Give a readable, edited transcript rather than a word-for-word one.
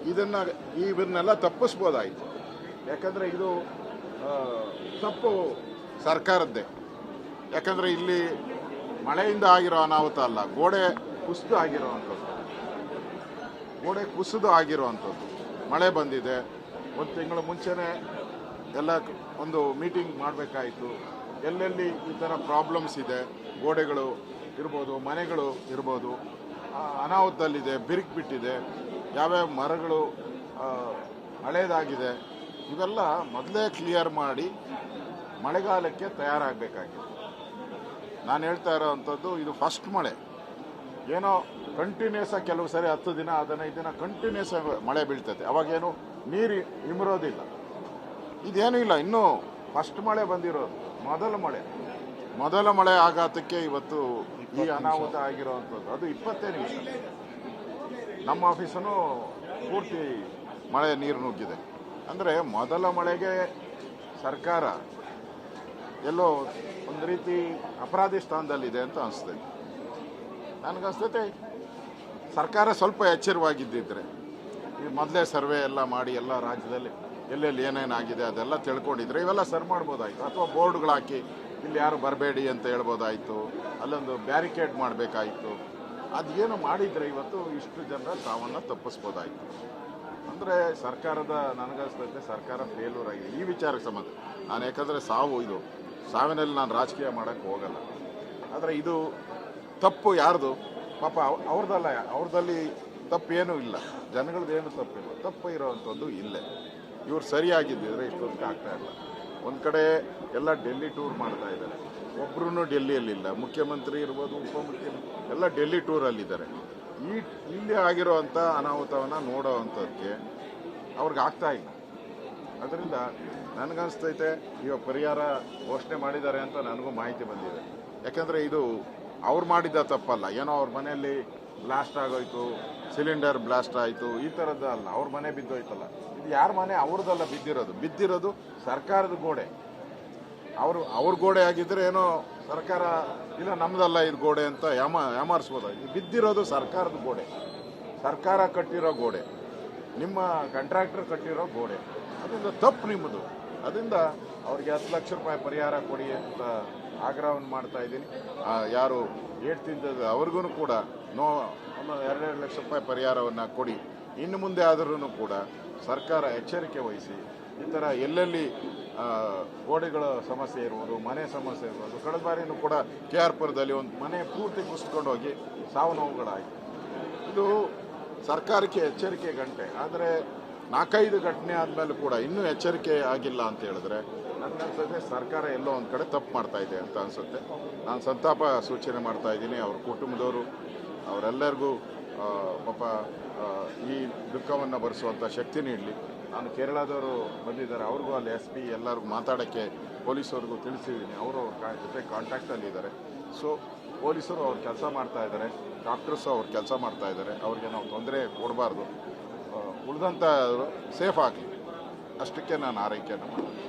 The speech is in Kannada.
ಇವನ್ನೆಲ್ಲ ತಪ್ಪಿಸ್ಬೋದಾಯಿತು. ಯಾಕಂದರೆ ಇದು ತಪ್ಪು ಸರ್ಕಾರದ್ದೇ. ಯಾಕಂದರೆ ಇಲ್ಲಿ ಮಳೆಯಿಂದ ಆಗಿರೋ ಅನಾಹುತ ಅಲ್ಲ, ಗೋಡೆ ಕುಸಿದು ಆಗಿರೋವಂಥದ್ದು. ಮಳೆ ಬಂದಿದೆ, ಒಂದು ತಿಂಗಳ ಮುಂಚೆನೇ ಎಲ್ಲ ಒಂದು ಮೀಟಿಂಗ್ ಮಾಡಬೇಕಾಯಿತು. ಎಲ್ಲೆಲ್ಲಿ ಈ ಥರ ಪ್ರಾಬ್ಲಮ್ಸ್ ಇದೆ, ಗೋಡೆಗಳು ಇರ್ಬೋದು, ಮನೆಗಳು ಇರ್ಬೋದು, ಅನಾಹುತದಲ್ಲಿದೆ, ಬಿರುಕು ಬಿಟ್ಟಿದೆ, ಯಾವ್ಯಾವ ಮರಗಳು ಹಳೇದಾಗಿದೆ, ಇವೆಲ್ಲ ಮೊದಲೇ ಕ್ಲಿಯರ್ ಮಾಡಿ ಮಳೆಗಾಲಕ್ಕೆ ತಯಾರಾಗಬೇಕಾಗಿದೆ. ನಾನು ಹೇಳ್ತಾ ಇರೋವಂಥದ್ದು ಇದು ಫಸ್ಟ್ ಮಳೆ. ಏನೋ ಕಂಟಿನ್ಯೂಸ್ ಆಗಿ ಕೆಲವು ಸರಿ 10 ದಿನ 15 ದಿನ ಕಂಟಿನ್ಯೂಸ್ ಆಗಿ ಮಳೆ ಬೀಳ್ತೈತೆ, ಅವಾಗೇನು ನೀರು ಇಮರೋದಿಲ್ಲ. ಇದೇನೂ ಇಲ್ಲ, ಇನ್ನೂ ಫಸ್ಟ್ ಮಳೆ ಬಂದಿರೋದು, ಮೊದಲ ಮಳೆ ಆಘಾತಕ್ಕೆ ಇವತ್ತು ಈ ಅನಾಹುತ ಆಗಿರೋವಂಥದ್ದು. ಅದು 20 ನಿಮಿಷ. ನಮ್ಮ ಆಫೀಸನ್ನು ಪೂರ್ತಿ ಮಳೆ ನೀರು ನುಗ್ಗಿದೆ. ಅಂದರೆ ಮೊದಲ ಮಳೆಗೆ ಸರ್ಕಾರ ಎಲ್ಲೋ ಒಂದು ರೀತಿ ಅಪರಾಧಿ ಸ್ಥಾನದಲ್ಲಿದೆ ಅಂತ ಅನಿಸ್ತದೆ. ನನಗನ್ಸ್ತೈತೆ ಸರ್ಕಾರ ಸ್ವಲ್ಪ ಎಚ್ಚರವಾಗಿದ್ದಿದ್ರೆ ಈ ಮೊದಲೇ ಸರ್ವೆ ಎಲ್ಲ ಮಾಡಿ ಎಲ್ಲ ರಾಜ್ಯದಲ್ಲಿ ಎಲ್ಲೆಲ್ಲಿ ಏನೇನಾಗಿದೆ ಅದೆಲ್ಲ ತಿಳ್ಕೊಂಡಿದ್ರೆ ಇವೆಲ್ಲ ಸರ್ ಮಾಡ್ಬೋದಾಯಿತು. ಅಥವಾ ಬೋರ್ಡ್ಗಳು ಹಾಕಿ ಇಲ್ಲಿ ಯಾರು ಬರಬೇಡಿ ಅಂತ ಹೇಳ್ಬೋದಾಯಿತು, ಅಲ್ಲೊಂದು ಬ್ಯಾರಿಕೇಡ್ ಮಾಡಬೇಕಾಯಿತು. ಅದೇನು ಮಾಡಿದರೆ ಇವತ್ತು ಇಷ್ಟು ಜನರ ಸಾವನ್ನು ತಪ್ಪಿಸ್ಬೋದಾಯಿತು. ಅಂದರೆ ನನಗನ್ಸ್ತೈತೆ ಸರ್ಕಾರ ಫೇಲ್ಯೂರ್ ಆಗಿದೆ ಈ ವಿಚಾರಕ್ಕೆ ಸಂಬಂಧ. ನಾನು ಯಾಕಂದರೆ ಸಾವಿನಲ್ಲಿ ನಾನು ರಾಜಕೀಯ ಮಾಡೋಕ್ಕೆ ಹೋಗಲ್ಲ. ಆದರೆ ಇದು ತಪ್ಪು ಯಾರ್ದು? ಪಾಪ ಅವ್ರದಲ್ಲಿ ತಪ್ಪೇನೂ ಇಲ್ಲ, ಜನಗಳದ್ದೇನು ತಪ್ಪಿಲ್ಲ. ತಪ್ಪು ಇರೋವಂಥದ್ದು ಇಲ್ಲೇ. ಇವ್ರು ಸರಿಯಾಗಿದ್ದಿದ್ರೆ ಇಷ್ಟೊತ್ತಿಗೆ ಆಗ್ತಾ ಇಲ್ಲ. ಒಂದು ಕಡೆ ಎಲ್ಲ ಡೆಲ್ಲಿ ಟೂರ್ ಮಾಡ್ತಾ ಇದ್ದಾರೆ, ಒಬ್ಬರೂ ಡೆಲ್ಲಿಯಲ್ಲಿಲ್ಲ. ಮುಖ್ಯಮಂತ್ರಿ ಇರ್ಬೋದು, ಉಪಮುಖ್ಯಮಂತ್ರಿ ಎಲ್ಲ ಡೆಲ್ಲಿ ಟೂರಲ್ಲಿದ್ದಾರೆ. ಇಲ್ಲಿ ಆಗಿರೋವಂಥ ಅನಾಹುತವನ್ನು ನೋಡೋವಂಥದ್ದಕ್ಕೆ ಅವ್ರಿಗೆ ಆಗ್ತಾ ಇಲ್ಲ. ಅದರಿಂದ ನನಗನ್ಸ್ತೈತೆ ಇವಾಗ ಪರಿಹಾರ ಘೋಷಣೆ ಮಾಡಿದ್ದಾರೆ ಅಂತ ನನಗೂ ಮಾಹಿತಿ ಬಂದಿದೆ. ಯಾಕಂದರೆ ಇದು ಅವ್ರು ಮಾಡಿದ್ದ ತಪ್ಪಲ್ಲ, ಏನೋ ಅವ್ರ ಮನೆಯಲ್ಲಿ ಬ್ಲಾಸ್ಟ್ ಆಗೋಯ್ತು, ಸಿಲಿಂಡರ್ ಬ್ಲಾಸ್ಟ್ ಆಯಿತು, ಈ ಥರದ್ದು ಅಲ್ಲ. ಅವ್ರ ಮನೆ ಬಿದ್ದೋಯ್ತಲ್ಲ, ಇದು ಯಾರ ಮನೆ? ಅವ್ರದ್ದಲ್ಲ ಬಿದ್ದಿರೋದು ಸರ್ಕಾರದ ಗೋಡೆ. ಅವ್ರ ಗೋಡೆ ಆಗಿದ್ದರೆ ಏನೋ ಸರ್ಕಾರ ಇಲ್ಲ ನಮ್ಮದಲ್ಲ ಇದು ಗೋಡೆ ಅಂತ ಯಾಮಾರಿಸ್ಬೋದಾಗಿ. ಬಿದ್ದಿರೋದು ಸರ್ಕಾರದ ಗೋಡೆ, ಸರ್ಕಾರ ಕಟ್ಟಿರೋ ಗೋಡೆ, ನಿಮ್ಮ ಕಾಂಟ್ರಾಕ್ಟರ್ ಕಟ್ಟಿರೋ ಗೋಡೆ. ಅದರಿಂದ ತಪ್ಪು ನಿಮ್ಮದು. ಅದರಿಂದ ಅವ್ರಿಗೆ 10 ಲಕ್ಷ ರೂಪಾಯಿ ಪರಿಹಾರ ಕೊಡಿ ಅಂತ ಆಗ್ರಹವನ್ನು ಮಾಡ್ತಾ ಇದ್ದೀನಿ. ಯಾರು ಏಟ್ ತಿಂದದ್ದು ಅವ್ರಿಗೂ ಕೂಡ ಒಂದು 2 ಲಕ್ಷ ರೂಪಾಯಿ ಪರಿಹಾರವನ್ನು ಕೊಡಿ. ಇನ್ನು ಮುಂದೆ ಆದ್ರೂ ಕೂಡ ಸರ್ಕಾರ ಎಚ್ಚರಿಕೆ ವಹಿಸಿ ಈ ಥರ ಎಲ್ಲೆಲ್ಲಿ ಗೋಡೆಗಳ ಸಮಸ್ಯೆ ಇರ್ಬೋದು, ಮನೆ ಸಮಸ್ಯೆ ಇರ್ಬೋದು. ಕಳೆದ ಬಾರಿನೂ ಕೂಡ KR ಪುರದಲ್ಲಿ ಒಂದು ಮನೆ ಪೂರ್ತಿ ಕುಸಿದುಕೊಂಡು ಹೋಗಿ ಸಾವು ನೋವುಗಳಾಯಿತು. ಇದು ಸರ್ಕಾರಕ್ಕೆ ಎಚ್ಚರಿಕೆ ಗಂಟೆ. ಆದರೆ 4-5 ಘಟನೆ ಆದಮೇಲೆ ಕೂಡ ಇನ್ನೂ ಎಚ್ಚರಿಕೆ ಆಗಿಲ್ಲ ಅಂತ ಹೇಳಿದ್ರೆ ನನಗನ್ಸುತ್ತೆ ಸರ್ಕಾರ ಎಲ್ಲೋ ಒಂದು ಕಡೆ ತಪ್ಪು ಮಾಡ್ತಾ ಇದೆ ಅಂತ ಅನಿಸುತ್ತೆ. ನಾನು ಸಂತಾಪ ಸೂಚನೆ ಮಾಡ್ತಾ ಇದ್ದೀನಿ ಅವ್ರ ಕುಟುಂಬದವರು, ಅವರೆಲ್ಲರಿಗೂ ಪಾಪ ಈ ದುಃಖವನ್ನು ಭರಿಸುವಂಥ ಶಕ್ತಿ ನೀಡಲಿ. ನಾನು ಕೇರಳದವರು ಬಂದಿದ್ದಾರೆ, ಅವ್ರಿಗೂ ಅಲ್ಲಿ SP ಎಲ್ಲರಿಗೂ ಮಾತಾಡೋಕ್ಕೆ ಪೊಲೀಸವ್ರಿಗೂ ತಿಳಿಸಿದ್ದೀನಿ. ಅವರು ಅವ್ರ ಜೊತೆ ಕಾಂಟ್ಯಾಕ್ಟಲ್ಲಿದ್ದಾರೆ. ಸೊ ಪೊಲೀಸರು ಅವ್ರ ಕೆಲಸ ಮಾಡ್ತಾ ಇದ್ದಾರೆ, ಡಾಕ್ಟರ್ಸು ಅವ್ರ ಕೆಲಸ ಮಾಡ್ತಾ ಇದ್ದಾರೆ. ಅವ್ರಿಗೆ ನಾವು ತೊಂದರೆ ಕೊಡಬಾರ್ದು, ಉಳಿದಂಥ ಸೇಫ್ ಆಗಲಿ ಅಷ್ಟಕ್ಕೆ ನಾನು ಆರೈಕೆಯನ್ನು ಮಾಡ್ತೀನಿ.